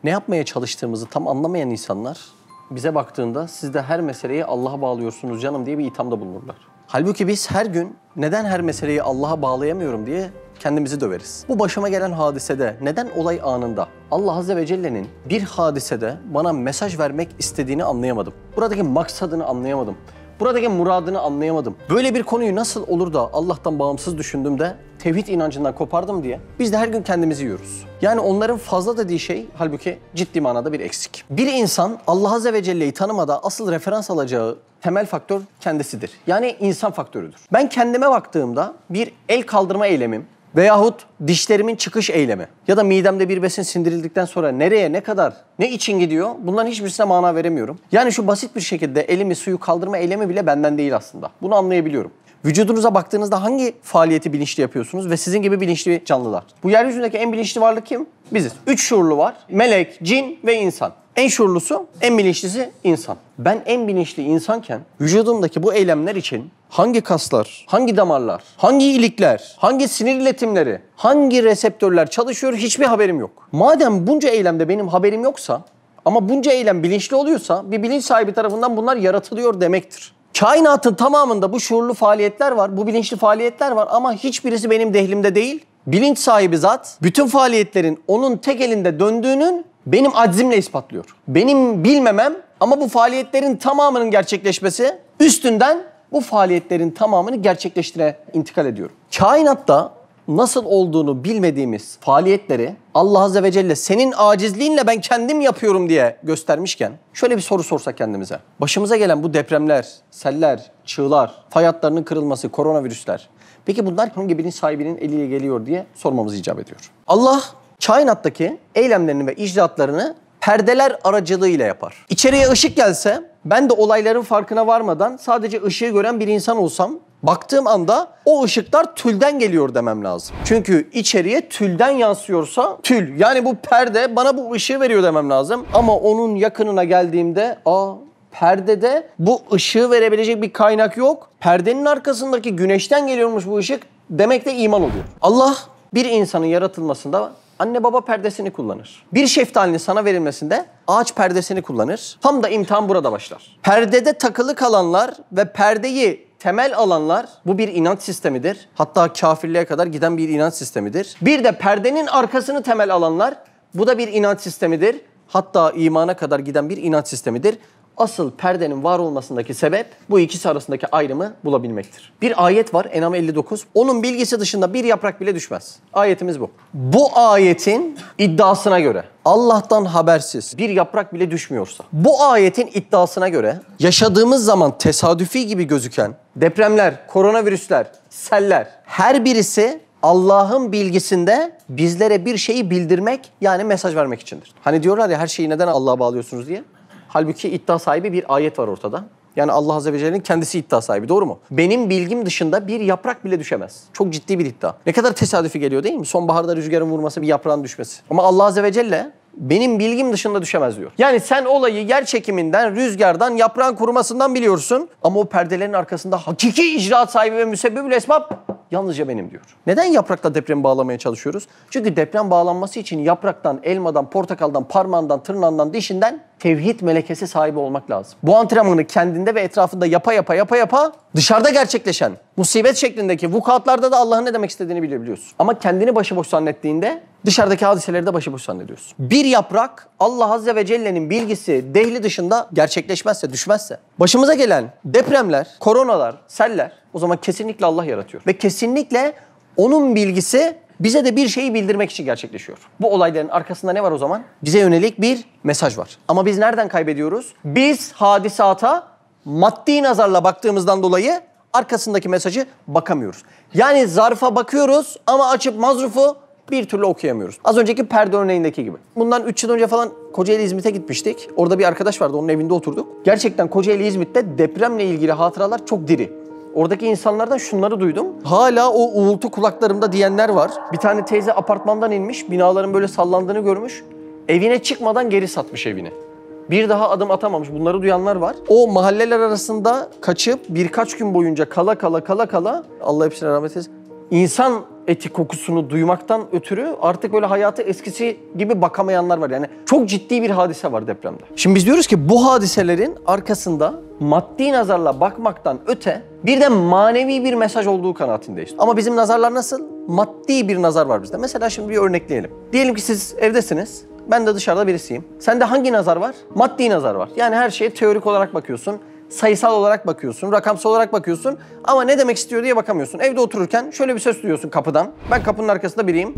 Ne yapmaya çalıştığımızı tam anlamayan insanlar bize baktığında siz de her meseleyi Allah'a bağlıyorsunuz canım diye bir ithamda bulunurlar. Halbuki biz her gün neden her meseleyi Allah'a bağlayamıyorum diye kendimizi döveriz. Bu başıma gelen hadisede neden olay anında Allah Azze ve Celle'nin bir hadisede bana mesaj vermek istediğini anlayamadım. Buradaki maksadını anlayamadım. Buradaki muradını anlayamadım. Böyle bir konuyu nasıl olur da Allah'tan bağımsız düşündüğümde tevhid inancından kopardım diye biz de her gün kendimizi yiyoruz. Yani onların fazla dediği şey halbuki ciddi manada bir eksik. Bir insan Allah Azze ve Celle'yi tanımada asıl referans alacağı temel faktör kendisidir. Yani insan faktörüdür. Ben kendime baktığımda bir el kaldırma eylemim veyahut dişlerimin çıkış eylemi ya da midemde bir besin sindirildikten sonra nereye, ne kadar, ne için gidiyor bunların hiçbirisine mana veremiyorum. Yani şu basit bir şekilde elimi suyu kaldırma eylemi bile benden değil aslında. Bunu anlayabiliyorum. Vücudunuza baktığınızda hangi faaliyeti bilinçli yapıyorsunuz ve sizin gibi bilinçli canlılar? Bu yeryüzündeki en bilinçli varlık kim? Biziz. 3 şuurlu var. Melek, cin ve insan. En şuurlusu, en bilinçlisi insan. Ben en bilinçli insanken vücudumdaki bu eylemler için hangi kaslar, hangi damarlar, hangi ilikler, hangi sinir iletimleri, hangi reseptörler çalışıyor hiçbir haberim yok. Madem bunca eylemde benim haberim yoksa ama bunca eylem bilinçli oluyorsa bir bilinç sahibi tarafından bunlar yaratılıyor demektir. Kainatın tamamında bu şuurlu faaliyetler var, bu bilinçli faaliyetler var ama hiçbirisi benim dehlimde değil. Bilinç sahibi zat bütün faaliyetlerin onun tek elinde döndüğünün benim aczimle ispatlıyor. Benim bilmemem ama bu faaliyetlerin tamamının gerçekleşmesi üstünden bu faaliyetlerin tamamını gerçekleştire intikal ediyorum. Kainatta nasıl olduğunu bilmediğimiz faaliyetleri Allah Azze ve Celle senin acizliğinle ben kendim yapıyorum diye göstermişken şöyle bir soru sorsak kendimize. Başımıza gelen bu depremler, seller, çığlar, fay hatlarının kırılması, koronavirüsler. Peki bunlar hangi bilinç sahibinin eliyle geliyor diye sormamız icap ediyor. Allah kainattaki eylemlerini ve icraatlarını perdeler aracılığıyla yapar. İçeriye ışık gelse ben de olayların farkına varmadan sadece ışığı gören bir insan olsam baktığım anda o ışıklar tülden geliyor demem lazım. Çünkü içeriye tülden yansıyorsa tül yani bu perde bana bu ışığı veriyor demem lazım. Ama onun yakınına geldiğimde perdede bu ışığı verebilecek bir kaynak yok. Perdenin arkasındaki güneşten geliyormuş bu ışık demek de iman oluyor. Allah bir insanın yaratılmasında anne baba perdesini kullanır. Bir şeftalinin sana verilmesinde ağaç perdesini kullanır. Tam da imtihan burada başlar. Perdede takılı kalanlar ve perdeyi temel alanlar bu bir inanç sistemidir. Hatta kafirliğe kadar giden bir inanç sistemidir. Bir de perdenin arkasını temel alanlar bu da bir inanç sistemidir. Hatta imana kadar giden bir inanç sistemidir. Asıl perdenin var olmasındaki sebep bu ikisi arasındaki ayrımı bulabilmektir. Bir ayet var En'am 59. Onun bilgisi dışında bir yaprak bile düşmez. Ayetimiz bu. Bu ayetin iddiasına göre Allah'tan habersiz bir yaprak bile düşmüyorsa bu ayetin iddiasına göre yaşadığımız zaman tesadüfi gibi gözüken depremler, koronavirüsler, seller her birisi Allah'ın bilgisinde bizlere bir şeyi bildirmek yani mesaj vermek içindir. Hani diyorlar ya her şeyi neden Allah'a bağlıyorsunuz diye. Halbuki iddia sahibi bir ayet var ortada. Yani Allah Azze ve Celle'nin kendisi iddia sahibi. Doğru mu? Benim bilgim dışında bir yaprak bile düşemez. Çok ciddi bir iddia. Ne kadar tesadüfi geliyor değil mi? Sonbaharda rüzgarın vurması, bir yaprağın düşmesi. Ama Allah Azze ve Celle benim bilgim dışında düşemez diyor. Yani sen olayı yer çekiminden, rüzgardan, yaprağın kurumasından biliyorsun. Ama o perdelerin arkasında hakiki icraat sahibi ve müsebbibül esbab yalnızca benim diyor. Neden yaprakla depremi bağlamaya çalışıyoruz? Çünkü deprem bağlanması için yapraktan, elmadan, portakaldan, parmağından, tırnağından, dişinden tevhid melekesi sahibi olmak lazım. Bu antrenmanı kendinde ve etrafında yapa dışarıda gerçekleşen musibet şeklindeki vukuatlarda da Allah'ın ne demek istediğini bilebiliyorsun. Ama kendini başıboş zannettiğinde dışarıdaki hadiseleri de başıboş zannediyorsun. Bir yaprak Allah Azze ve Celle'nin bilgisi dehli dışında gerçekleşmezse, düşmezse, başımıza gelen depremler, koronalar, seller o zaman kesinlikle Allah yaratıyor. Ve kesinlikle onun bilgisi bize de bir şeyi bildirmek için gerçekleşiyor. Bu olayların arkasında ne var o zaman? Bize yönelik bir mesaj var. Ama biz nereden kaybediyoruz? Biz hadisata maddi nazarla baktığımızdan dolayı arkasındaki mesajı bakamıyoruz. Yani zarfa bakıyoruz ama açıp mazrufu bir türlü okuyamıyoruz. Az önceki perde örneğindeki gibi. Bundan 3 yıl önce falan Kocaeli İzmit'e gitmiştik. Orada bir arkadaş vardı, onun evinde oturduk. Gerçekten Kocaeli İzmit'te depremle ilgili hatıralar çok diri. Oradaki insanlardan şunları duydum. Hala o uğultu kulaklarımda diyenler var. Bir tane teyze apartmandan inmiş, binaların böyle sallandığını görmüş. Evine çıkmadan geri satmış evini. Bir daha adım atamamış. Bunları duyanlar var. O mahalleler arasında kaçıp birkaç gün boyunca kala Allah hepsine rahmet eylesin. İnsan eti kokusunu duymaktan ötürü artık böyle hayatı eskisi gibi bakamayanlar var. Yani çok ciddi bir hadise var depremde. Şimdi biz diyoruz ki bu hadiselerin arkasında maddi nazarla bakmaktan öte bir de manevi bir mesaj olduğu kanaatindeyiz. Ama bizim nazarlar nasıl? Maddi bir nazar var bizde. Mesela şimdi bir örnekleyelim. Diyelim ki siz evdesiniz. Ben de dışarıda birisiyim. Sende hangi nazar var? Maddi nazar var. Yani her şeye teorik olarak bakıyorsun. Sayısal olarak bakıyorsun, rakamsal olarak bakıyorsun ama ne demek istiyor diye bakamıyorsun. Evde otururken şöyle bir ses duyuyorsun kapıdan. Ben kapının arkasında biriyim.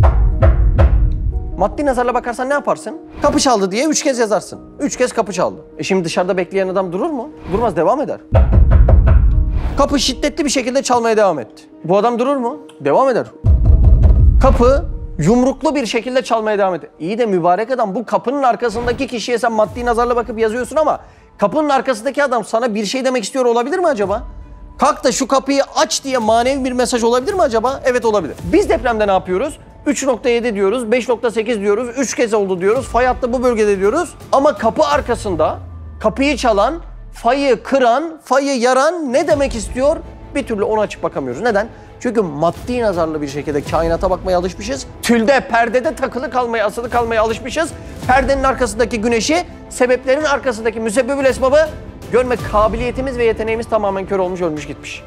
Maddi nazarla bakarsan ne yaparsın? Kapı çaldı diye 3 kez yazarsın. 3 kez kapı çaldı. Şimdi dışarıda bekleyen adam durur mu? Durmaz, devam eder. Kapı şiddetli bir şekilde çalmaya devam etti. Bu adam durur mu? Devam eder. Kapı yumruklu bir şekilde çalmaya devam etti. İyi de mübarek adam, bu kapının arkasındaki kişiye sen maddi nazarla bakıp yazıyorsun ama kapının arkasındaki adam sana bir şey demek istiyor olabilir mi acaba? Kalk da şu kapıyı aç diye manevi bir mesaj olabilir mi acaba? Evet, olabilir. Biz depremde ne yapıyoruz? 3.7 diyoruz, 5.8 diyoruz, 3 kez oldu diyoruz, fay hattı bu bölgede diyoruz. Ama kapı arkasında kapıyı çalan, fayı kıran, fayı yaran ne demek istiyor? Bir türlü onu açıp bakamıyoruz. Neden? Çünkü maddi nazarlı bir şekilde kainata bakmaya alışmışız. Tülde, perdede takılı kalmaya, asılı kalmaya alışmışız. Perdenin arkasındaki güneşi, sebeplerin arkasındaki müsebbibül esbabı görme kabiliyetimiz ve yeteneğimiz tamamen kör olmuş, ölmüş gitmiş.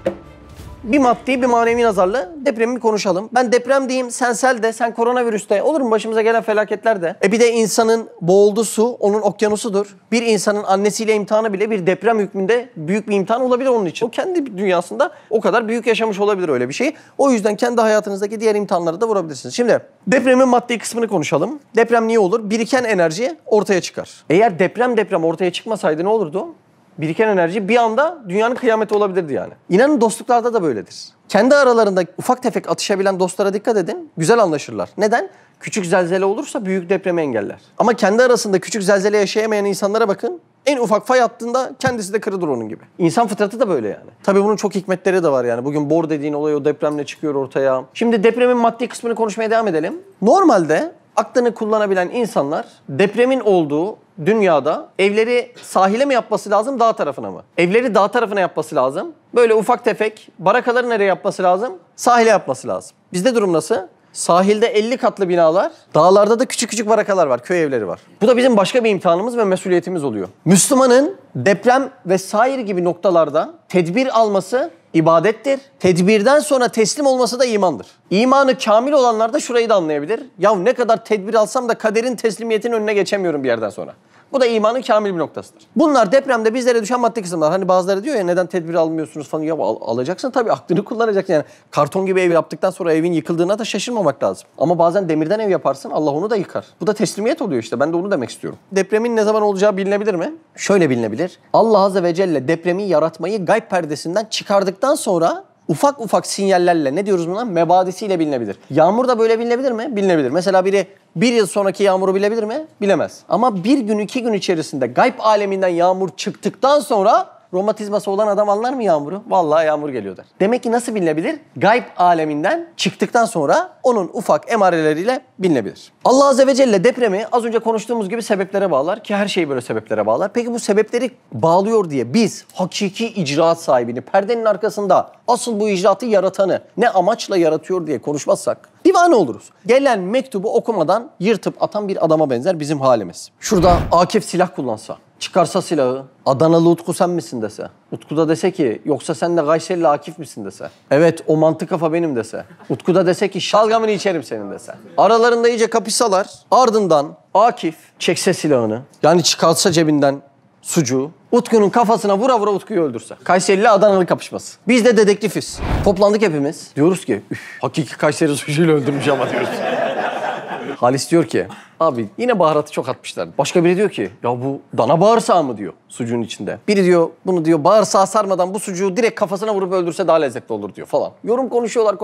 Bir maddi, bir manevi nazarlı depremi konuşalım. Ben deprem diyeyim, sen sel de, sen koronavirüs de, olur mu başımıza gelen felaketler de. Bir de insanın boğulduğu su, onun okyanusudur. Bir insanın annesiyle imtihanı bile bir deprem hükmünde büyük bir imtihan olabilir onun için. O kendi dünyasında o kadar büyük yaşamış olabilir öyle bir şey. O yüzden kendi hayatınızdaki diğer imtihanları da vurabilirsiniz. Şimdi depremin maddi kısmını konuşalım. Deprem niye olur? Biriken enerji ortaya çıkar. Eğer deprem ortaya çıkmasaydı ne olurdu? Biriken enerji bir anda dünyanın kıyameti olabilirdi yani. İnanın dostluklarda da böyledir. Kendi aralarında ufak tefek atışabilen dostlara dikkat edin, güzel anlaşırlar. Neden? Küçük zelzele olursa büyük depremi engeller. Ama kendi arasında küçük zelzele yaşayamayan insanlara bakın, en ufak fay hattında kendisi de kırılır onun gibi. İnsan fıtratı da böyle yani. Tabii bunun çok hikmetleri de var yani. Bugün bor dediğin olay o depremle çıkıyor ortaya. Şimdi depremin maddi kısmını konuşmaya devam edelim. Normalde aklını kullanabilen insanlar depremin olduğu dünyada evleri sahile mi yapması lazım, dağ tarafına mı? Evleri dağ tarafına yapması lazım. Böyle ufak tefek barakaları nereye yapması lazım? Sahile yapması lazım. Bizde durum nasıl? Sahilde 50 katlı binalar, dağlarda da küçük küçük barakalar var, köy evleri var. Bu da bizim başka bir imtihanımız ve mesuliyetimiz oluyor. Müslümanın deprem vesaire gibi noktalarda tedbir alması ibadettir. Tedbirden sonra teslim olması da imandır. İmanı kamil olanlar da şurayı da anlayabilir. Ya ne kadar tedbir alsam da kaderin teslimiyetinin önüne geçemiyorum bir yerden sonra. Bu da imanın kamil bir noktasıdır. Bunlar depremde bizlere düşen maddi kısımlar. Hani bazıları diyor ya neden tedbir almıyorsunuz falan. Ya alacaksın tabii, aklını kullanacaksın. Yani karton gibi ev yaptıktan sonra evin yıkıldığına da şaşırmamak lazım. Ama bazen demirden ev yaparsın, Allah onu da yıkar. Bu da teslimiyet oluyor işte. Ben de onu demek istiyorum. Depremin ne zaman olacağı bilinebilir mi? Şöyle bilinebilir. Allah Azze ve Celle depremi yaratmayı gayb perdesinden çıkardıktan sonra ufak ufak sinyallerle, ne diyoruz buna? Mebadisiyle bilinebilir. Yağmur da böyle bilinebilir mi? Bilinebilir. Mesela biri bir yıl sonraki yağmuru bilebilir mi? Bilemez. Ama bir gün, 2 gün içerisinde gayb aleminden yağmur çıktıktan sonra romatizması olan adam anlar mı yağmuru? Vallahi yağmur geliyor der. Demek ki nasıl bilinebilir? Gayb aleminden çıktıktan sonra onun ufak emareleriyle bilinebilir. Allah Azze ve Celle depremi az önce konuştuğumuz gibi sebeplere bağlar ki her şeyi böyle sebeplere bağlar. Peki bu sebepleri bağlıyor diye biz hakiki icraat sahibini, perdenin arkasında asıl bu icraatı yaratanı ne amaçla yaratıyor diye konuşmazsak divane oluruz. Gelen mektubu okumadan yırtıp atan bir adama benzer bizim halimiz. Şurada Akif silah kullansa, çıkarsa silahı, Adanalı Utku sen misin dese, Utku da dese ki yoksa sen de Kayserili Akif misin dese, evet o mantı kafa benim dese, Utku da dese ki şalgamını içerim senin dese. Aralarında iyice kapışsalar, ardından Akif çekse silahını, yani çıkarsa cebinden sucuğu, Utku'nun kafasına vura vura Utku'yu öldürse. Kayserili Adanalı kapışması. Biz de dedektifiz. Toplandık hepimiz. Diyoruz ki hakiki Kayseri sucuğuyla öldürmüş ama diyoruz. Halis diyor ki abi yine baharatı çok atmışlar. Başka biri diyor ki ya bu dana bağırsağı mı diyor sucuğun içinde. Biri diyor bunu diyor bağırsağı sarmadan bu sucuğu direkt kafasına vurup öldürse daha lezzetli olur diyor falan. Yorum konuşuyorlar.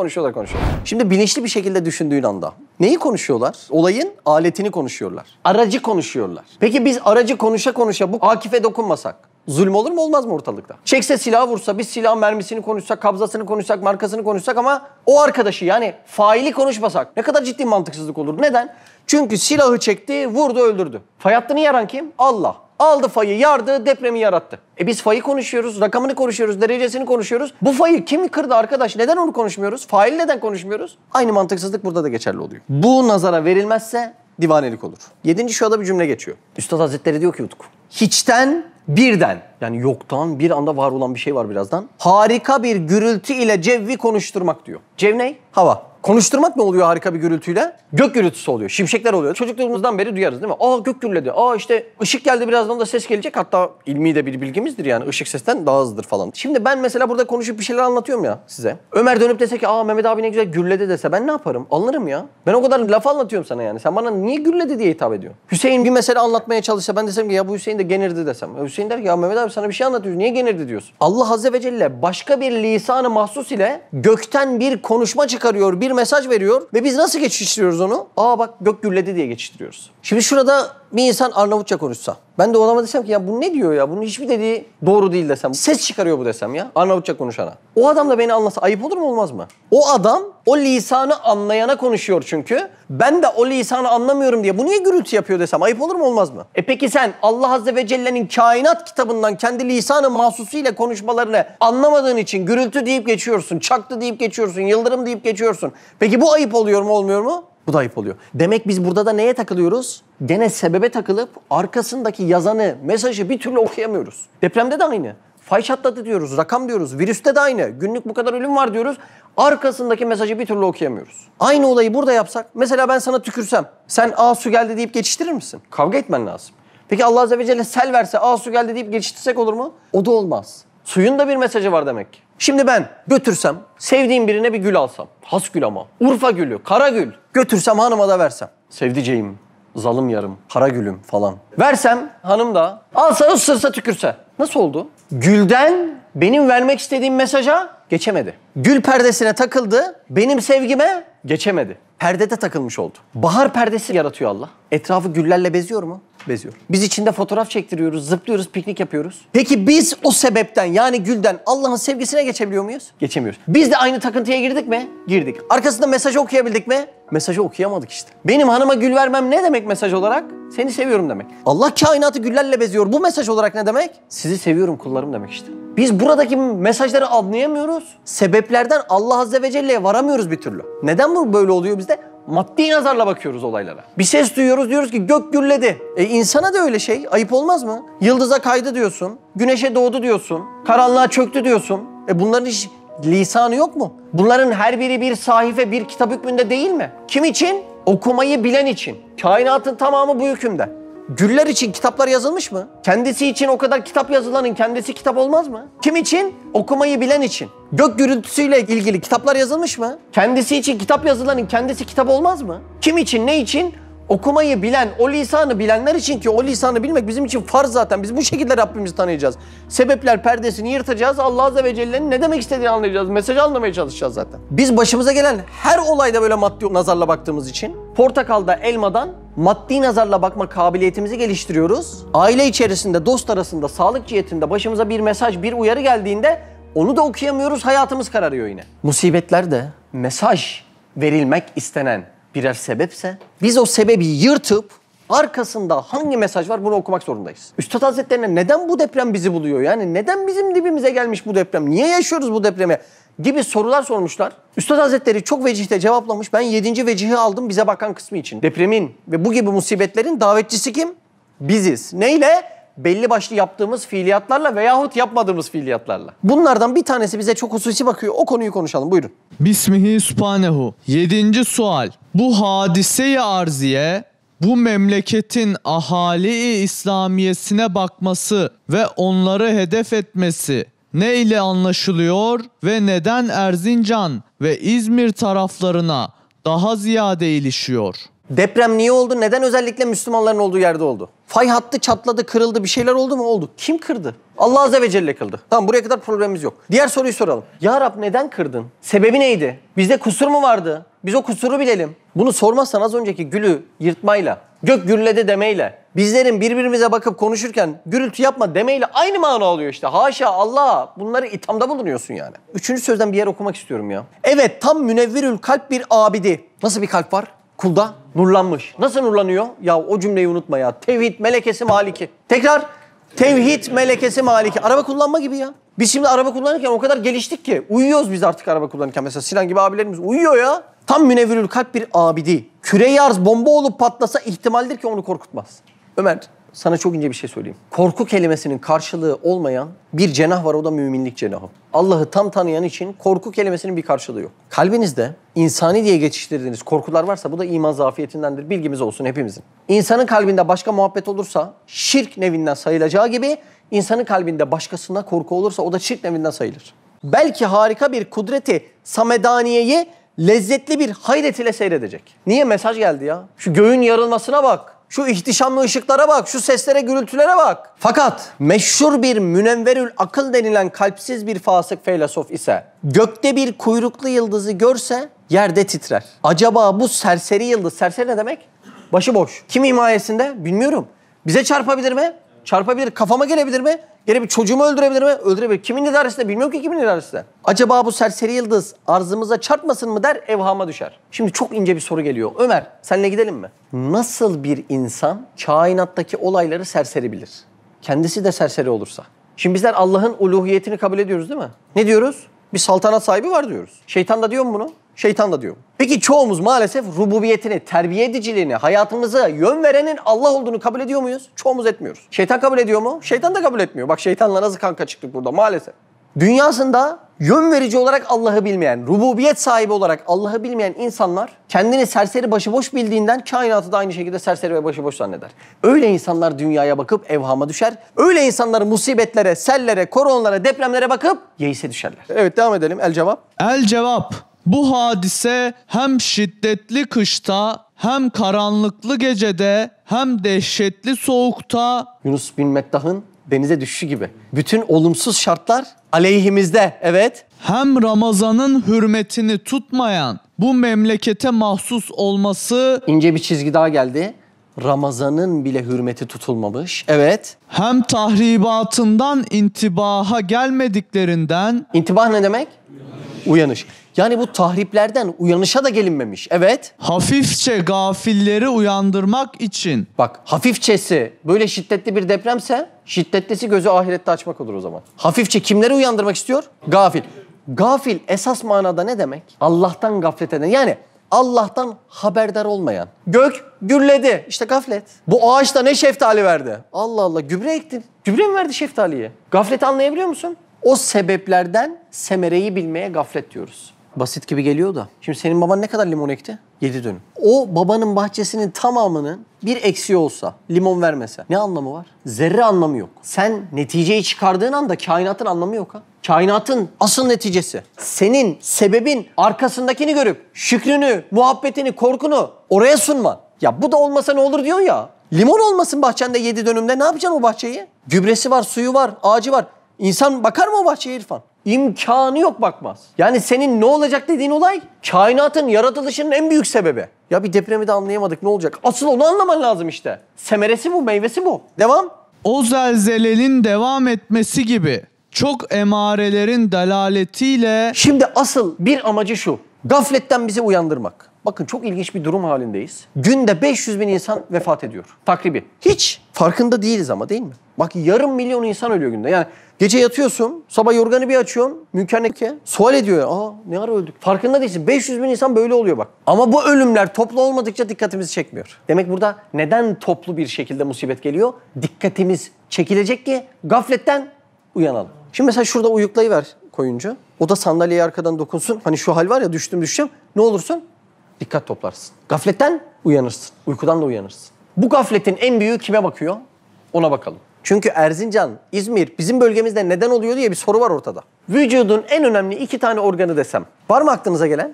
Şimdi bilinçli bir şekilde düşündüğün anda neyi konuşuyorlar? Olayın aletini konuşuyorlar. Aracı konuşuyorlar. Peki biz aracı konuşa bu Akif'e dokunmasak zulüm olur mu olmaz mı ortalıkta? Çekse silahı vursa, biz silahın mermisini konuşsak, kabzasını konuşsak, markasını konuşsak ama o arkadaşı yani faili konuşmasak ne kadar ciddi mantıksızlık olur. Neden? Çünkü silahı çekti, vurdu, öldürdü. Fay hattını yaran kim? Allah. aldı fayı, yardı, depremi yarattı. Biz fayı konuşuyoruz, rakamını konuşuyoruz, derecesini konuşuyoruz. Bu fayı kim kırdı arkadaş? Neden onu konuşmuyoruz? Fail neden konuşmuyoruz? Aynı mantıksızlık burada da geçerli oluyor. Bu nazara verilmezse divanelik olur. 7. şurada bir cümle geçiyor. Üstad Hazretleri diyor ki Utku, hiçten birden, yani yoktan bir anda var olan bir şey var birazdan, harika bir gürültü ile cevvi konuşturmak diyor. Cev ne? Hava. Konuşturmak ne oluyor harika bir gürültüyle? Gök gürültüsü oluyor, şimşekler oluyor. Çocukluğumuzdan beri duyarız değil mi? Aa gök gürledi, aa işte ışık geldi, birazdan da ses gelecek. Hatta ilmi de bir bilgimizdir yani, ışık sesten daha hızlıdır falan. Şimdi ben mesela burada konuşup bir şeyler anlatıyorum ya size. Ömer dönüp dese ki aa Mehmet abi ne güzel gürledi dese ben ne yaparım? Alınırım ya. Ben o kadar laf anlatıyorum sana yani. Sen bana niye gürledi diye hitap ediyorsun. Hüseyin bir mesele anlatmaya çalışsa ben desem ki ya bu Hüseyin de genirdi desem. Hüseyin der ki ya Mehmet abi sana bir şey anlatıyoruz, niye genirdi diyorsun. Allah Azze ve Celle başka bir lisan-ı mahsus ile gökten bir konuşma çıkarıyor, bir mesaj veriyor ve biz nasıl geçiştiriyoruz onu? Aa bak gök gürledi diye geçiştiriyoruz. Şimdi şurada bir insan Arnavutça konuşsa, ben de o adama desem ki ya bu ne diyor ya, bunun hiçbir dediği doğru değil desem, ses çıkarıyor bu desem ya Arnavutça konuşana. O adam da beni anlasa ayıp olur mu olmaz mı? O adam o lisanı anlayana konuşuyor çünkü. Ben de o lisanı anlamıyorum diye bu niye gürültü yapıyor desem ayıp olur mu olmaz mı? Peki sen Allah Azze ve Celle'nin kainat kitabından kendi lisanı mahsusuyla konuşmalarını anlamadığın için gürültü deyip geçiyorsun, çaktı deyip geçiyorsun, yıldırım deyip geçiyorsun. Peki bu ayıp oluyor mu olmuyor mu? Bu da ayıp oluyor. Demek biz burada da neye takılıyoruz? Gene sebebe takılıp arkasındaki yazanı, mesajı bir türlü okuyamıyoruz. Depremde de aynı. Fay çatladı diyoruz, rakam diyoruz, virüste de aynı. Günlük bu kadar ölüm var diyoruz. Arkasındaki mesajı bir türlü okuyamıyoruz. Aynı olayı burada yapsak, mesela ben sana tükürsem, sen aa su geldi deyip geçiştirir misin? Kavga etmen lazım. Peki Allah Azze ve Celle sel verse, aa su geldi deyip geçiştirsek olur mu? O da olmaz. Suyun da bir mesajı var demek ki. Şimdi ben götürsem, sevdiğim birine bir gül alsam, has gül ama, Urfa gülü, kara gül, götürsem hanıma da versem, sevdiceğim, zalım yarım, kara gülüm falan. Versem hanım da alsa ısırsa tükürse. Nasıl oldu? Gülden benim vermek istediğim mesaja geçemedi. Gül perdesine takıldı, benim sevgime geçemedi. Perdede takılmış oldu. Bahar perdesi yaratıyor Allah. Etrafı güllerle beziyor mu? Beziyor. Biz içinde fotoğraf çektiriyoruz, zıplıyoruz, piknik yapıyoruz. Peki biz o sebepten yani gülden Allah'ın sevgisine geçebiliyor muyuz? Geçemiyoruz. Biz de aynı takıntıya girdik mi? Girdik. Arkasında mesajı okuyabildik mi? Mesajı okuyamadık işte. Benim hanıma gül vermem ne demek mesaj olarak? Seni seviyorum demek. Allah kainatı güllerle beziyor. Bu mesaj olarak ne demek? Sizi seviyorum kullarım demek işte. Biz buradaki mesajları anlayamıyoruz. Sebeplerden Allah Azze ve Celle'ye varamıyoruz bir türlü. Neden bu böyle oluyor bizde? Maddi nazarla bakıyoruz olaylara. Bir ses duyuyoruz, diyoruz ki gök gürledi. İnsana da öyle şey. Ayıp olmaz mı? Yıldıza kaydı diyorsun. Güneşe doğdu diyorsun. Karanlığa çöktü diyorsun. Bunların hiç lisanı yok mu? Bunların her biri bir sahife, bir kitap hükmünde değil mi? Kim için? Okumayı bilen için. Kainatın tamamı bu hükümde. Güller için kitaplar yazılmış mı? Kendisi için o kadar kitap yazılanın kendisi kitap olmaz mı? Kim için? Okumayı bilen için. Gök gürültüsüyle ilgili kitaplar yazılmış mı? Kendisi için kitap yazılanın kendisi kitap olmaz mı? Kim için, ne için? Okumayı bilen, o lisanı bilenler için ki o lisanı bilmek bizim için farz zaten. Biz bu şekilde Rabbimizi tanıyacağız. Sebepler perdesini yırtacağız. Allah Azze ve Celle'nin ne demek istediğini anlayacağız. Mesajı anlamaya çalışacağız zaten. Biz başımıza gelen her olayda böyle maddi nazarla baktığımız için portakalda, elmadan maddi nazarla bakma kabiliyetimizi geliştiriyoruz. Aile içerisinde, dost arasında, sağlık cihetinde başımıza bir mesaj, bir uyarı geldiğinde onu da okuyamıyoruz. Hayatımız kararıyor yine. Musibetler de mesaj verilmek istenen birer sebepse biz o sebebi yırtıp arkasında hangi mesaj var bunu okumak zorundayız. Üstad Hazretlerine neden bu deprem bizi buluyor? Yani neden bizim dibimize gelmiş bu deprem? Niye yaşıyoruz bu depremi? Gibi sorular sormuşlar. Üstad Hazretleri çok vecihte cevaplamış. Ben 7. vecihi aldım bize bakan kısmı için. Depremin ve bu gibi musibetlerin davetçisi kim? Biziz. Neyle? Belli başlı yaptığımız fiiliyatlarla veyahut yapmadığımız fiiliyatlarla. Bunlardan bir tanesi bize çok hususi bakıyor. O konuyu konuşalım. Buyurun. Bismihi Sübhanehu. 7. sual. Bu hadise-i arziye, bu memleketin ahali-i İslamiyesine bakması ve onları hedef etmesi ne ile anlaşılıyor ve neden Erzincan ve İzmir taraflarına daha ziyade ilişiyor? Deprem niye oldu? Neden özellikle Müslümanların olduğu yerde oldu? Fay hattı çatladı, kırıldı, bir şeyler oldu mu? Oldu. Kim kırdı? Allah Azze ve Celle kırdı. Tamam, buraya kadar problemimiz yok. Diğer soruyu soralım. Ya Rab neden kırdın? Sebebi neydi? Bizde kusur mu vardı? Biz o kusuru bilelim. Bunu sormazsan az önceki gülü yırtmayla, gök gürledi demeyle, bizlerin birbirimize bakıp konuşurken gürültü yapma demeyle aynı mana alıyor işte. Haşa Allah, bunları ithamda bulunuyorsun yani. 3. sözden bir yer okumak istiyorum ya. Evet, tam münevvirül kalp bir abidi. Nasıl bir kalp var? kulda nurlanmış. Nasıl nurlanıyor? Ya o cümleyi unutma ya. Tevhid melekesi maliki. Tekrar. Tevhid melekesi maliki. Araba kullanma gibi ya. Biz şimdi araba kullanırken o kadar geliştik ki. Uyuyoruz biz artık araba kullanırken. Mesela Sinan gibi abilerimiz uyuyor ya. Tam münevvirül kalp bir abidi. Küre-i arz bomba olup patlasa ihtimaldir ki onu korkutmaz. Ömer, sana çok ince bir şey söyleyeyim. Korku kelimesinin karşılığı olmayan bir cenah var, o da müminlik cenahı. Allah'ı tam tanıyan için korku kelimesinin bir karşılığı yok. Kalbinizde insani diye geçiştirdiğiniz korkular varsa bu da iman zafiyetindendir. Bilgimiz olsun hepimizin. İnsanın kalbinde başka muhabbet olursa şirk nevinden sayılacağı gibi insanın kalbinde başkasına korku olursa o da şirk nevinden sayılır. Belki harika bir kudreti samedaniyeyi lezzetli bir hayret ile seyredecek. Niye? Mesaj geldi ya. Şu göğün yarılmasına bak. Şu ihtişamlı ışıklara bak, şu seslere, gürültülere bak. Fakat meşhur bir münevverül akıl denilen kalpsiz bir fasık feylasuf ise gökte bir kuyruklu yıldızı görse yerde titrer. Acaba bu serseri yıldız, serseri ne demek? Başıboş. Kim himayesinde? Bilmiyorum. Bize çarpabilir mi? Çarpabilir. Kafama gelebilir mi? Gelebilir. Çocuğumu öldürebilir mi? Öldürebilir. Kimin idaresinde? Bilmiyorum ki kimin idaresinde. Acaba bu serseri yıldız arzımıza çarpmasın mı der, evhama düşer. Şimdi çok ince bir soru geliyor. Ömer, seninle gidelim mi? Nasıl bir insan kainattaki olayları serseri bilir? Kendisi de serseri olursa. Şimdi bizler Allah'ın uluhiyetini kabul ediyoruz değil mi? Ne diyoruz? Bir saltanat sahibi var diyoruz. Şeytan da diyor mu bunu? Şeytan da diyor. Peki çoğumuz maalesef rububiyetini, terbiye ediciliğini, hayatımıza yön verenin Allah olduğunu kabul ediyor muyuz? Çoğumuz etmiyoruz. Şeytan kabul ediyor mu? Şeytan da kabul etmiyor. Bak şeytanla nasıl kanka çıktık burada maalesef. Dünyasında yön verici olarak Allah'ı bilmeyen, rububiyet sahibi olarak Allah'ı bilmeyen insanlar kendini serseri başıboş bildiğinden kainatı da aynı şekilde serseri ve başıboş zanneder. Öyle insanlar dünyaya bakıp evhama düşer. Öyle insanlar musibetlere, sellere, koronalara, depremlere bakıp yeise düşerler. Evet, devam edelim. El cevap. El cevap. Bu hadise hem şiddetli kışta, hem karanlıklı gecede, hem dehşetli soğukta. Yunus bin Mettah'ın denize düşüşü gibi. Bütün olumsuz şartlar aleyhimizde. Evet. Hem Ramazan'ın hürmetini tutmayan bu memlekete mahsus olması. İnce bir çizgi daha geldi. Ramazan'ın bile hürmeti tutulmamış. Evet. Hem tahribatından intibaha gelmediklerinden. İntibah ne demek? Uyanış. Yani bu tahriplerden uyanışa da gelinmemiş. Evet. Hafifçe gafilleri uyandırmak için. Bak, hafifçesi böyle şiddetli bir depremse şiddetlisi gözü ahirette açmak olur o zaman. Hafifçe kimleri uyandırmak istiyor? Gafil. Gafil esas manada ne demek? Allah'tan gaflet eden. Yani Allah'tan haberdar olmayan. Gök gürledi. İşte gaflet. Bu ağaçta ne şeftali verdi? Allah Allah, gübre ektin. Gübre mi verdi şeftaliye? Gafleti anlayabiliyor musun? O sebeplerden semereyi bilmeye gaflet diyoruz. Basit gibi geliyor da. Şimdi senin baban ne kadar limon ekti? 7 dönüm. O babanın bahçesinin tamamının bir eksiği olsa, limon vermese ne anlamı var? Zerre anlamı yok. Sen neticeyi çıkardığın anda kainatın anlamı yok ha. Kainatın asıl neticesi. Senin sebebin arkasındakini görüp şükrünü, muhabbetini, korkunu oraya sunman. Ya bu da olmasa ne olur diyor ya. Limon olmasın bahçende 7 dönümde, ne yapacaksın o bahçeyi? Gübresi var, suyu var, ağacı var. İnsan bakar mı o bahçeye İrfan? İmkanı yok, bakmaz. Yani senin ne olacak dediğin olay kainatın yaratılışının en büyük sebebi. Ya bir depremi de anlayamadık, ne olacak? Asıl onu anlaman lazım işte. Semeresi bu, meyvesi bu. Devam. O zelzelenin devam etmesi gibi çok emarelerin delaletiyle. Şimdi asıl bir amacı şu. Gafletten bizi uyandırmak. Bakın çok ilginç bir durum halindeyiz. Günde 500 bin insan vefat ediyor. Takribi. Hiç farkında değiliz ama, değil mi? Bak, yarım milyon insan ölüyor günde. Yani gece yatıyorsun, sabah yorganı bir açıyorsun. Mümkün ki sual ediyor ya. Aa, ne ara öldük? Farkında değilsin. 500 bin insan böyle oluyor bak. Ama bu ölümler toplu olmadıkça dikkatimizi çekmiyor. Demek burada neden toplu bir şekilde musibet geliyor? Dikkatimiz çekilecek ki gafletten uyanalım. Şimdi mesela şurada uyuklayıver koyunca. O da sandalyeye arkadan dokunsun. Hani şu hal var ya, düşeceğim. Ne olursun? Dikkat toplarsın. Gafletten uyanırsın. Uykudan da uyanırsın. Bu gafletin en büyüğü kime bakıyor? Ona bakalım. Çünkü Erzincan, İzmir, bizim bölgemizde neden oluyor diye bir soru var ortada. Vücudun en önemli 2 tane organı desem. Var mı aklınıza gelen?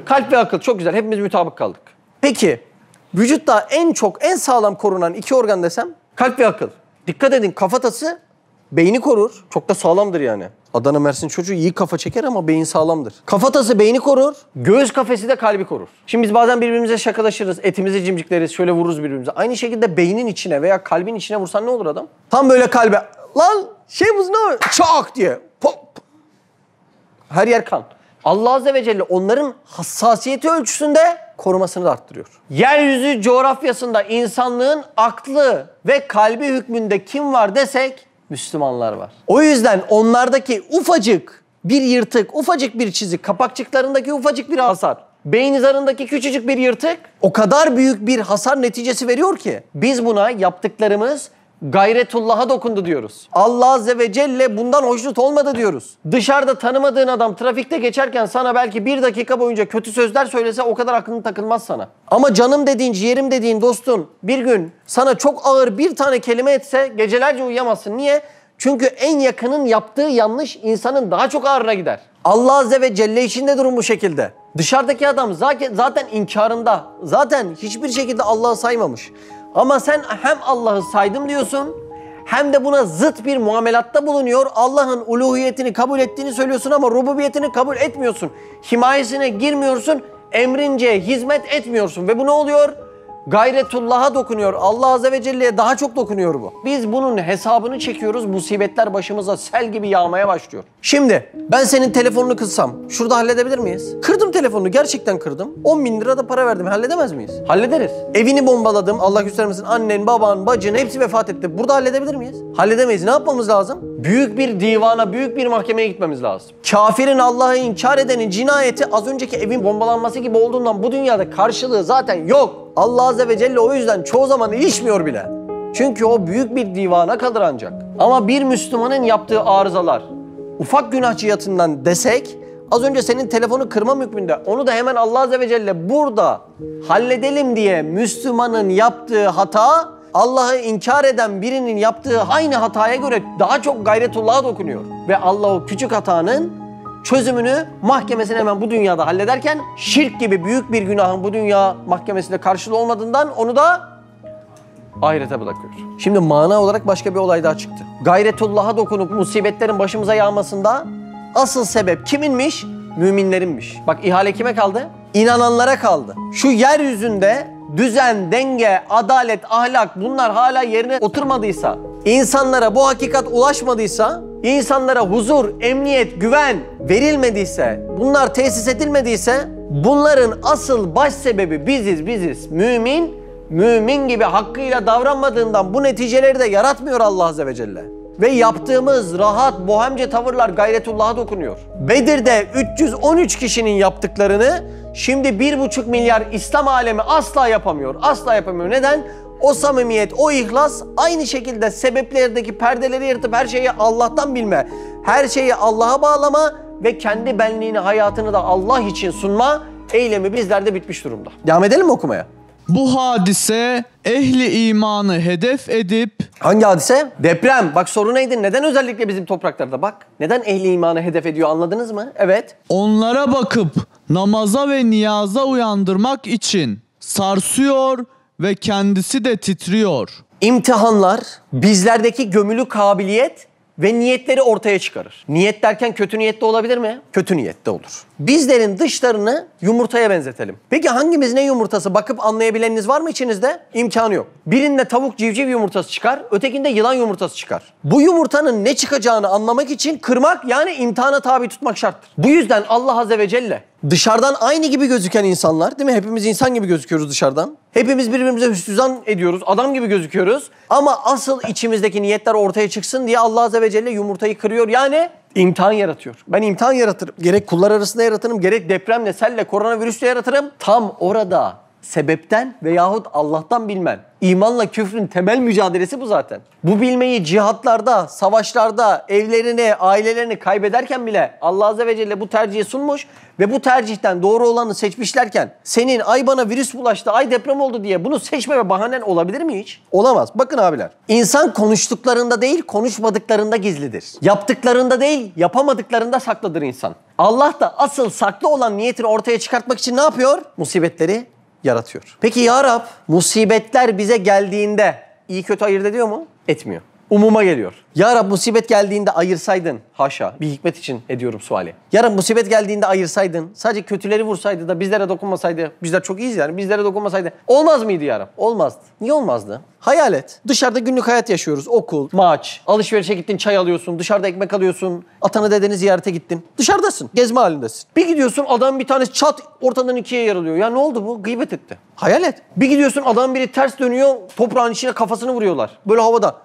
Kalp ve akıl. Çok güzel. Hepimiz mutabık kaldık. Peki vücutta en çok, en sağlam korunan 2 organ desem? Kalp ve akıl. Dikkat edin, kafatası beyni korur. Çok da sağlamdır yani. Adana Mersin çocuğu iyi kafa çeker ama beyin sağlamdır. Kafatası beyni korur, göğüs kafesi de kalbi korur. Şimdi biz bazen birbirimize şakalaşırız, etimizi cimcikleriz, şöyle vururuz birbirimize. Aynı şekilde beynin içine veya kalbin içine vursan ne olur adam? Tam böyle kalbe, lan şey bu ne olur? Çak diye. Pop. Her yer kan. Allah Azze ve Celle onların hassasiyeti ölçüsünde korumasını da arttırıyor. Yeryüzü coğrafyasında insanlığın aklı ve kalbi hükmünde kim var desek Müslümanlar var. O yüzden onlardaki ufacık bir yırtık, ufacık bir çizik, kapakçıklarındaki ufacık bir hasar, beyin zarındaki küçücük bir yırtık o kadar büyük bir hasar neticesi veriyor ki biz buna yaptıklarımız gayretullah'a dokundu diyoruz. Allah Azze ve Celle bundan hoşnut olmadı diyoruz. Dışarıda tanımadığın adam trafikte geçerken sana belki 1 dakika boyunca kötü sözler söylese o kadar aklın takılmaz sana. Ama canım dediğin, ciğerim dediğin dostun bir gün sana çok ağır bir tane kelime etse gecelerce uyuyamazsın. Niye? Çünkü en yakının yaptığı yanlış insanın daha çok ağırına gider. Allah Azze ve Celle için de durum bu şekilde. Dışarıdaki adam zaten inkarında. Zaten hiçbir şekilde Allah'ı saymamış. Ama sen hem Allah'ı saydım diyorsun hem de buna zıt bir muamelatta bulunuyor. Allah'ın uluhiyetini kabul ettiğini söylüyorsun ama rububiyetini kabul etmiyorsun. Himayesine girmiyorsun, emrince hizmet etmiyorsun. Ve bu ne oluyor? Gayretullah'a dokunuyor. Allah Azze ve Celle'ye daha çok dokunuyor bu. Biz bunun hesabını çekiyoruz. Musibetler başımıza sel gibi yağmaya başlıyor. Şimdi ben senin telefonunu kırsam şurada halledebilir miyiz? Kırdım telefonunu. Gerçekten kırdım. 10.000 lira da para verdim. Halledemez miyiz? Hallederiz. Evini bombaladım. Allah göstermesin. Annen, baban, bacın hepsi vefat etti. Burada halledebilir miyiz? Halledemeyiz. Ne yapmamız lazım? Büyük bir divana, büyük bir mahkemeye gitmemiz lazım. Kafirin, Allah'ı inkar edenin cinayeti az önceki evin bombalanması gibi olduğundan bu dünyada karşılığı zaten yok. Allah Azze ve Celle o yüzden çoğu zaman ilişmiyor bile. Çünkü o büyük bir divana kalır ancak. Ama bir Müslümanın yaptığı arızalar, ufak günah cihatından desek, az önce senin telefonu kırmam hükmünde, onu da hemen Allah Azze ve Celle burada halledelim diye Müslümanın yaptığı hata, Allah'ı inkar eden birinin yaptığı aynı hataya göre daha çok gayretullah'a dokunuyor. Ve Allah o küçük hatanın çözümünü mahkemesine hemen bu dünyada hallederken şirk gibi büyük bir günahın bu dünya mahkemesinde karşılığı olmadığından onu da ahirete bırakıyor. Şimdi mana olarak başka bir olay daha çıktı. Gayretullah'a dokunup musibetlerin başımıza yağmasında asıl sebep kiminmiş? Müminlerinmiş. Bak ihale kime kaldı? İnananlara kaldı. Şu yeryüzünde düzen, denge, adalet, ahlak bunlar hala yerine oturmadıysa, insanlara bu hakikat ulaşmadıysa, insanlara huzur, emniyet, güven verilmediyse, bunlar tesis edilmediyse bunların asıl baş sebebi biziz. Mümin gibi hakkıyla davranmadığından bu neticeleri de yaratmıyor Allah Azze ve Celle. Ve yaptığımız rahat, bohemce tavırlar gayretullah'a dokunuyor. Bedir'de 313 kişinin yaptıklarını şimdi 1,5 milyar İslam alemi asla yapamıyor. Asla yapamıyor. Neden? O samimiyet, o ihlas aynı şekilde sebeplerdeki perdeleri yırtıp her şeyi Allah'tan bilme, her şeyi Allah'a bağlama ve kendi benliğini, hayatını da Allah için sunma eylemi bizlerde bitmiş durumda. Devam edelim mi okumaya? Bu hadise ehli imanı hedef edip... Hangi hadise? Deprem. Bak soru neydi? Neden özellikle bizim topraklarda? Bak neden ehli imanı hedef ediyor anladınız mı? Evet. Onlara bakıp namaza ve niyaza uyandırmak için sarsıyor ve kendisi de titriyor. İmtihanlar bizlerdeki gömülü kabiliyet ve niyetleri ortaya çıkarır. Niyet derken kötü niyetli olabilir mi? Kötü niyetli olur. Bizlerin dışlarını yumurtaya benzetelim. Peki hangimiz ne yumurtası? Bakıp anlayabileniniz var mı içinizde? İmkanı yok. Birinde tavuk civciv yumurtası çıkar, ötekinde yılan yumurtası çıkar. Bu yumurtanın ne çıkacağını anlamak için kırmak yani imtihana tabi tutmak şarttır. Bu yüzden Allah Azze ve Celle dışarıdan aynı gibi gözüken insanlar, değil mi? Hepimiz insan gibi gözüküyoruz dışarıdan. Hepimiz birbirimize hüsnüzan ediyoruz, adam gibi gözüküyoruz. Ama asıl içimizdeki niyetler ortaya çıksın diye Allah Azze ve Celle yumurtayı kırıyor. Yani imtihan yaratıyor. Ben imtihan yaratırım. Gerek kullar arasında yaratırım, gerek depremle, selle, koronavirüsle yaratırım. Tam orada sebepten veyahut Allah'tan bilmen. İmanla küfrün temel mücadelesi bu zaten. Bu bilmeyi cihatlarda, savaşlarda, evlerini, ailelerini kaybederken bile Allah Azze ve Celle bu tercihi sunmuş ve bu tercihten doğru olanı seçmişlerken senin ay bana virüs bulaştı, ay deprem oldu diye bunu seçmeme bahanen olabilir mi hiç? Olamaz. Bakın abiler. İnsan konuştuklarında değil, konuşmadıklarında gizlidir. Yaptıklarında değil, yapamadıklarında saklıdır insan. Allah da asıl saklı olan niyetini ortaya çıkartmak için ne yapıyor? Musibetleri yaratıyor. Peki ya Rab, musibetler bize geldiğinde iyi kötü ayırt ediyor mu? Etmiyor. umuma geliyor. Ya Rab musibet geldiğinde ayırsaydın, haşa bir hikmet için ediyorum suali. Ya Rab musibet geldiğinde ayırsaydın, sadece kötüleri vursaydı da bizlere dokunmasaydı, bizler çok iyiyiz yani, bizlere dokunmasaydı olmaz mıydı ya Rab? Olmazdı. Niye olmazdı? Hayal et. Dışarıda günlük hayat yaşıyoruz. Okul, maç, alışverişe gittin, çay alıyorsun, dışarıda ekmek alıyorsun, atanı dedeni ziyarete gittin. Dışarıdasın, gezme halindesin. Bir gidiyorsun adam bir tanesi çat ortadan ikiye yarılıyor. Ya ne oldu bu? Gıybet etti. Hayal et. Bir gidiyorsun adam biri ters dönüyor, toprağın içine kafasını vuruyorlar. Böyle havada.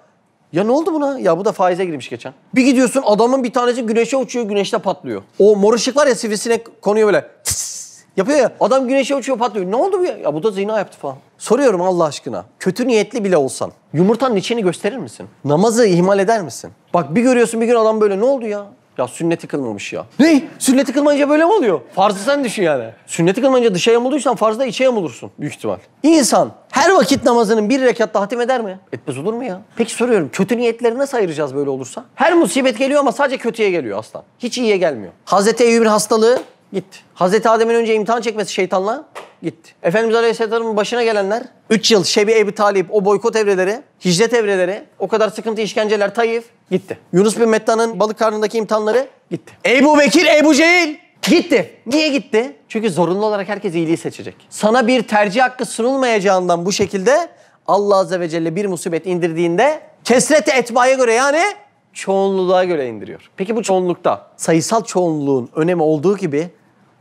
Ya ne oldu buna? Ya bu da faize girmiş geçen. Bir gidiyorsun adamın bir tanesi güneşe uçuyor, güneşte patlıyor. O mor ışık var ya sivrisinek konuyor böyle. Tıs yapıyor ya. Adam güneşe uçuyor patlıyor. Ne oldu bu ya? Ya bu da zina yaptı falan. Soruyorum Allah aşkına. Kötü niyetli bile olsan yumurtanın içini gösterir misin? Namazı ihmal eder misin? Bak bir görüyorsun bir gün adam böyle ne oldu ya? Ya sünneti kılmamış ya. Ne? Sünneti kılmayınca böyle mi oluyor? Farzı sen düşün yani. Sünneti kılmayınca dışa yamulduysan farzda içe yamulursun büyük ihtimal. İnsan her vakit namazının bir rekatta hatim eder mi? Etmez olur mu ya? Peki soruyorum kötü niyetleri nasıl ayıracağız böyle olursa? Her musibet geliyor ama sadece kötüye geliyor aslan. Hiç iyiye gelmiyor. Hazreti Eyyub'un hastalığı gitti. Hazreti Adem'in önce imtihan çekmesi şeytanla gitti. Efendimiz Aleyhisselam'ın başına gelenler 3 yıl Şebi Ebi Talib, o boykot evreleri, hicret evreleri, o kadar sıkıntı işkenceler, Taif gitti. Yunus bin Metta'nın balık karnındaki imtihanları gitti. Ebu Bekir, Ebu Cehil gitti. Niye gitti? Çünkü zorunlu olarak herkes iyiliği seçecek. Sana bir tercih hakkı sunulmayacağından bu şekilde Allah Azze ve Celle bir musibet indirdiğinde kesret-i etbaya göre yani çoğunluğa göre indiriyor. Peki bu çoğunlukta sayısal çoğunluğun önemi olduğu gibi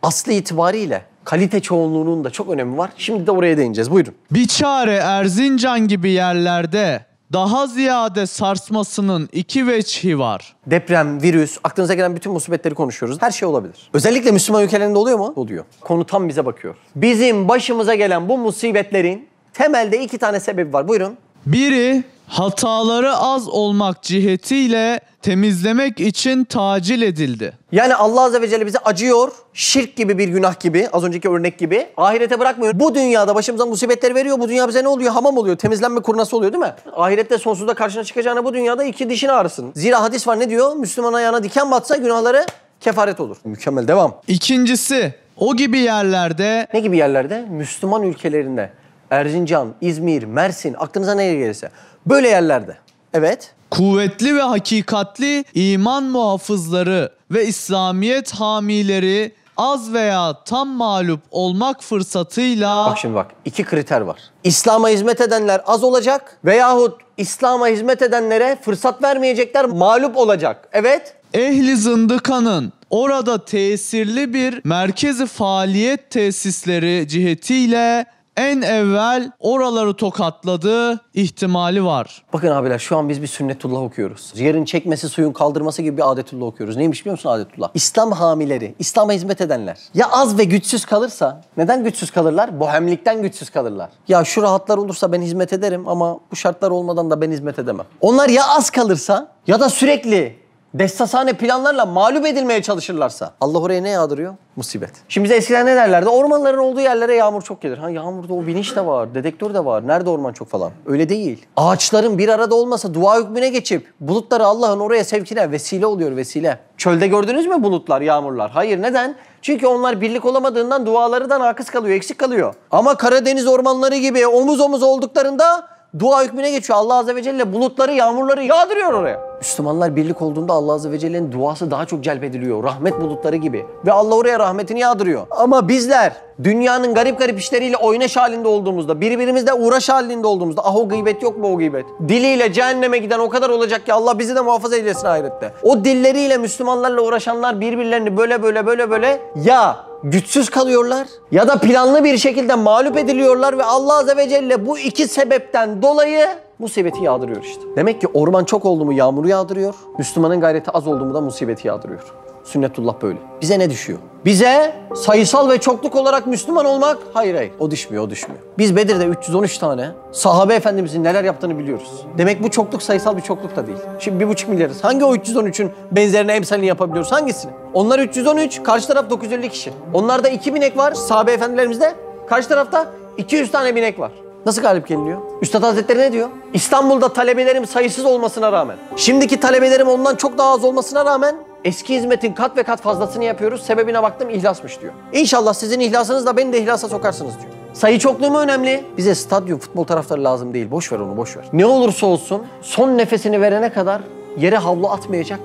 aslı itibariyle kalite çoğunluğunun da çok önemi var. Şimdi de oraya değineceğiz. Buyurun. Biçare Erzincan gibi yerlerde daha ziyade sarsmasının iki veçhi var. Deprem, virüs, aklınıza gelen bütün musibetleri konuşuyoruz. Her şey olabilir. Özellikle Müslüman ülkelerinde oluyor mu? Oluyor. Konu tam bize bakıyor. Bizim başımıza gelen bu musibetlerin temelde 2 tane sebebi var. Buyurun. Biri hataları az olmak cihetiyle temizlemek için tacil edildi. Yani Allah Azze ve Celle bize acıyor. Şirk gibi bir günah gibi, az önceki örnek gibi. Ahirete bırakmıyor. Bu dünyada başımıza musibetleri veriyor. Bu dünya bize ne oluyor? Hamam oluyor. Temizlenme kurnası oluyor değil mi? Ahirette sonsuzda karşına çıkacağına bu dünyada 2 dişini ağrısın. Zira hadis var ne diyor? Müslüman ayağına diken batsa günahları kefaret olur. Mükemmel. Devam. İkincisi, o gibi yerlerde Ne gibi yerlerde? Müslüman ülkelerinde. Erzincan, İzmir, Mersin, aklınıza ne gelirse. Böyle yerlerde. Evet. kuvvetli ve hakikatli iman muhafızları ve İslamiyet hamileri az veya tam mağlup olmak fırsatıyla Bak şimdi bak. 2 kriter var. İslam'a hizmet edenler az olacak veyahut İslam'a hizmet edenlere fırsat vermeyecekler, mağlup olacak. Evet. ehli zındıkanın orada tesirli bir merkezi faaliyet tesisleri cihetiyle en evvel oraları tokatladığı ihtimali var. Bakın abiler şu an biz bir sünnetullah okuyoruz. Yerin çekmesi, suyun kaldırması gibi bir adetullah okuyoruz. Neymiş biliyor musun adetullah? İslam hamileri, İslam'a hizmet edenler. Ya az ve güçsüz kalırsa, neden güçsüz kalırlar? Bohemlikten güçsüz kalırlar. Ya şu rahatlar olursa ben hizmet ederim ama bu şartlar olmadan da ben hizmet edemem. Onlar ya az kalırsa ya da sürekli destasane planlarla mağlup edilmeye çalışırlarsa Allah oraya ne yağdırıyor? Musibet. Şimdi bize eskiden ne derlerdi? Ormanların olduğu yerlere yağmur çok gelir. Ha yağmurda o bilinç de var, dedektör de var. Nerede orman çok falan? Öyle değil. Ağaçların bir arada olmasa dua hükmüne geçip bulutları Allah'ın oraya sevkine vesile oluyor, vesile. Çölde gördünüz mü bulutlar, yağmurlar? Hayır, neden? Çünkü onlar birlik olamadığından duaları da nakıs kalıyor, eksik kalıyor. Ama Karadeniz ormanları gibi omuz omuz olduklarında dua hükmüne geçiyor. Allah Azze ve Celle bulutları, yağmurları yağdırıyor oraya. Müslümanlar birlik olduğunda Allah Azze ve Celle'nin duası daha çok celbediliyor. Rahmet bulutları gibi. Ve Allah oraya rahmetini yağdırıyor. Ama bizler dünyanın garip garip işleriyle oynaş halinde olduğumuzda, birbirimizle uğraş halinde olduğumuzda, ah o gıybet yok mu o gıybet? Diliyle cehenneme giden o kadar olacak ki Allah bizi de muhafaza eylesin ahirette. O dilleriyle Müslümanlarla uğraşanlar birbirlerini böyle ya güçsüz kalıyorlar ya da planlı bir şekilde mağlup ediliyorlar ve Allah Azze ve Celle bu 2 sebepten dolayı musibeti yağdırıyor işte. Demek ki orman çok oldu mu yağmuru yağdırıyor, Müslümanın gayreti az oldu mu da musibeti yağdırıyor. Sünnetullah böyle. Bize ne düşüyor? Bize sayısal ve çokluk olarak Müslüman olmak, hayır. O düşmüyor. Biz Bedir'de 313 tane sahabe efendimizin neler yaptığını biliyoruz. Demek bu çokluk sayısal bir çokluk da değil. Şimdi 1,5 milyarız. Hangi o 313'ün benzerine emsalini yapabiliyoruz? Hangisini? Onlar 313, karşı taraf 950 kişi. Onlarda 2 binek var sahabe efendilerimizde. Karşı tarafta 200 tane binek var. Nasıl galip geliniyor? Üstad Hazretleri ne diyor? İstanbul'da talebelerim sayısız olmasına rağmen, şimdiki talebelerim ondan çok daha az olmasına rağmen eski hizmetin kat ve kat fazlasını yapıyoruz. Sebebine baktım ihlasmış diyor. İnşallah sizin ihlasınızla beni de ihlasa sokarsınız diyor. Sayı çokluğu mu önemli? Bize stadyum, futbol taraftarı lazım değil. Boş ver onu, boş ver. Ne olursa olsun son nefesini verene kadar yere havlu atmayacak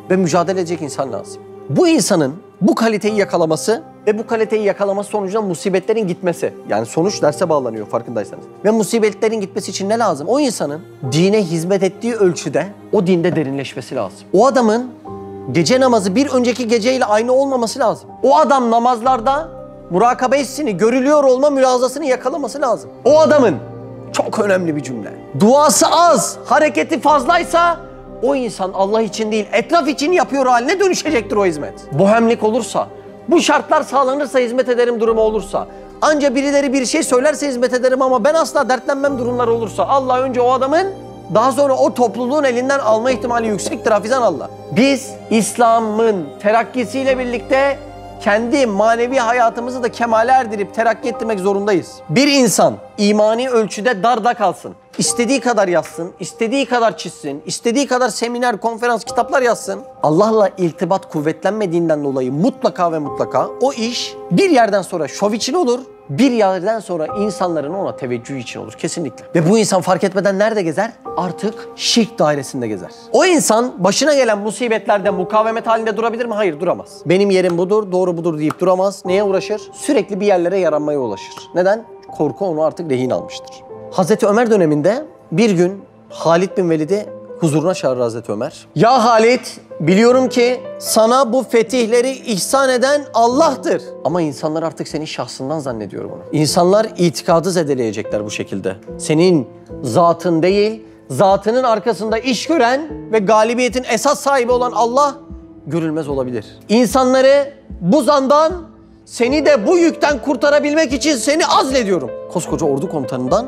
ve mücadele edecek insan lazım. Bu insanın bu kaliteyi yakalaması ve bu kaliteyi yakalaması sonucunda musibetlerin gitmesi. Yani sonuç derse bağlanıyor farkındaysanız. Ve musibetlerin gitmesi için ne lazım? O insanın dine hizmet ettiği ölçüde o dinde derinleşmesi lazım. O adamın gece namazı bir önceki geceyle aynı olmaması lazım. O adam namazlarda murakabe hissini, görülüyor olma mülazasını yakalaması lazım. O adamın, çok önemli bir cümle, duası az, hareketi fazlaysa o insan Allah için değil, etraf için yapıyor haline dönüşecektir o hizmet. Bohemlik olursa, bu şartlar sağlanırsa hizmet ederim durumu olursa, anca birileri bir şey söylerse hizmet ederim ama ben asla dertlenmem durumları olursa, Allah önce o adamın, daha sonra o topluluğun elinden alma ihtimali yüksektir hafizan Allah. Biz İslam'ın terakkisiyle birlikte kendi manevi hayatımızı da kemale erdirip terakki ettirmek zorundayız. Bir insan imani ölçüde darda kalsın. İstediği kadar yazsın, istediği kadar çizsin, istediği kadar seminer, konferans, kitaplar yazsın. Allah'la irtibat kuvvetlenmediğinden dolayı mutlaka ve mutlaka o iş bir yerden sonra şov için olur, bir yerden sonra insanların ona teveccühü için olur kesinlikle. Ve bu insan fark etmeden nerede gezer? Artık şirk dairesinde gezer. O insan başına gelen musibetlerde mukavemet halinde durabilir mi? Hayır, duramaz. Benim yerim budur, doğru budur deyip duramaz. Neye uğraşır? Sürekli bir yerlere yaranmaya ulaşır. Neden? Korku onu artık rehin almıştır. Hazreti Ömer döneminde bir gün Halid bin Velid'i huzuruna çağırır Hazreti Ömer. Ya Halid, biliyorum ki sana bu fetihleri ihsan eden Allah'tır. Ama insanlar artık senin şahsından zannediyor bunu. İnsanlar itikadı zedeleyecekler bu şekilde. Senin zatın değil, zatının arkasında iş gören ve galibiyetin esas sahibi olan Allah görülmez olabilir. İnsanları bu zandan, seni de bu yükten kurtarabilmek için seni azlediyorum. Koskoca ordu komutanından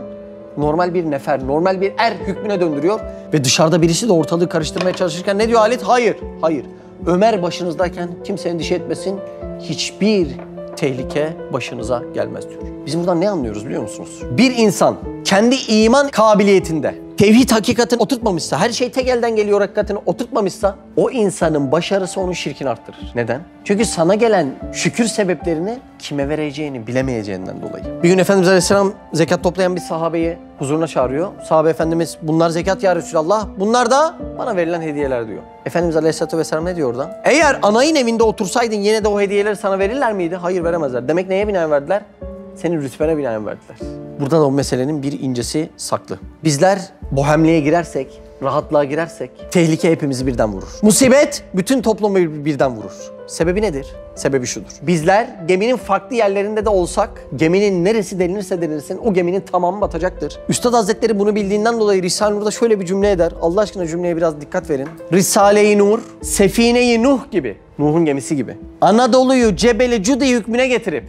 normal bir nefer, normal bir er hükmüne döndürüyor ve dışarıda birisi de ortalığı karıştırmaya çalışırken ne diyor Halid? Hayır, hayır. Ömer başınızdayken kimse endişe etmesin, hiçbir tehlike başınıza gelmez diyor. Biz buradan ne anlıyoruz biliyor musunuz? Bir insan kendi iman kabiliyetinde tevhid hakikatini oturtmamışsa, her şey tek elden geliyor hakikatini oturtmamışsa o insanın başarısı onun şirkini arttırır. Neden? Çünkü sana gelen şükür sebeplerini kime vereceğini bilemeyeceğinden dolayı. Bir gün Efendimiz Aleyhisselam zekat toplayan bir sahabeyi huzuruna çağırıyor. Sahabe Efendimiz bunlar zekat ya Resulallah, bunlar da bana verilen hediyeler diyor. Efendimiz Aleyhisselatü Vesselam ne diyor orada? Eğer anayın evinde otursaydın yine de o hediyeleri sana verirler miydi? Hayır, veremezler. Demek neye binaen verdiler? Senin rütbene binaen verdiler. Burada da o meselenin bir incesi saklı. Bizler bohemliğe girersek, rahatlığa girersek tehlike hepimizi birden vurur. Musibet bütün toplumu birden vurur. Sebebi nedir? Sebebi şudur. Bizler geminin farklı yerlerinde de olsak, geminin neresi delinirse delinirsin o geminin tamamı batacaktır. Üstad Hazretleri bunu bildiğinden dolayı Risale-i Nur'da şöyle bir cümle eder. Allah aşkına cümleye biraz dikkat verin. Risale-i Nur, Sefine-i Nuh gibi, Nuh'un gemisi gibi. Anadolu'yu Cebeli Cudi hükmüne getirip,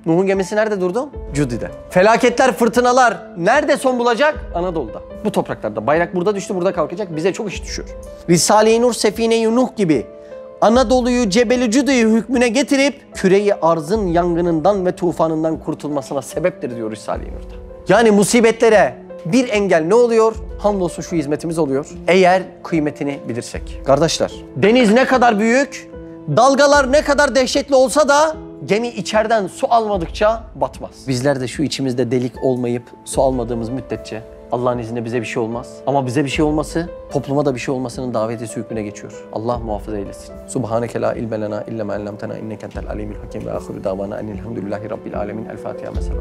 Nuh'un gemisi nerede durdu? Cudi'de. Felaketler, fırtınalar nerede son bulacak? Anadolu'da. Bu topraklarda. Bayrak burada düştü, burada kalkacak. Bize çok iş düşüyor. Risale-i Nur, Sefine-i Nuh gibi Anadolu'yu Cebeli Cudi'yi hükmüne getirip küreyi arzın yangınından ve tufanından kurtulmasına sebeptir diyor Risale-i Nur'da. Yani musibetlere bir engel ne oluyor? Hamdolsun şu hizmetimiz oluyor. Eğer kıymetini bilirsek. Kardeşler, deniz ne kadar büyük, dalgalar ne kadar dehşetli olsa da gemi içeriden su almadıkça batmaz. Bizler de şu içimizde delik olmayıp su almadığımız müddetçe Allah'ın izniyle bize bir şey olmaz. Ama bize bir şey olması, topluma da bir şey olmasının davetisi hükmüne geçiyor. Allah muhafaza eylesin. Subhaneke la ilme lena illa ma allamtena inneke entel alimul hakim ve ahiru davana enilhamdülillahi rabbil alemin. El Fatiha mesela.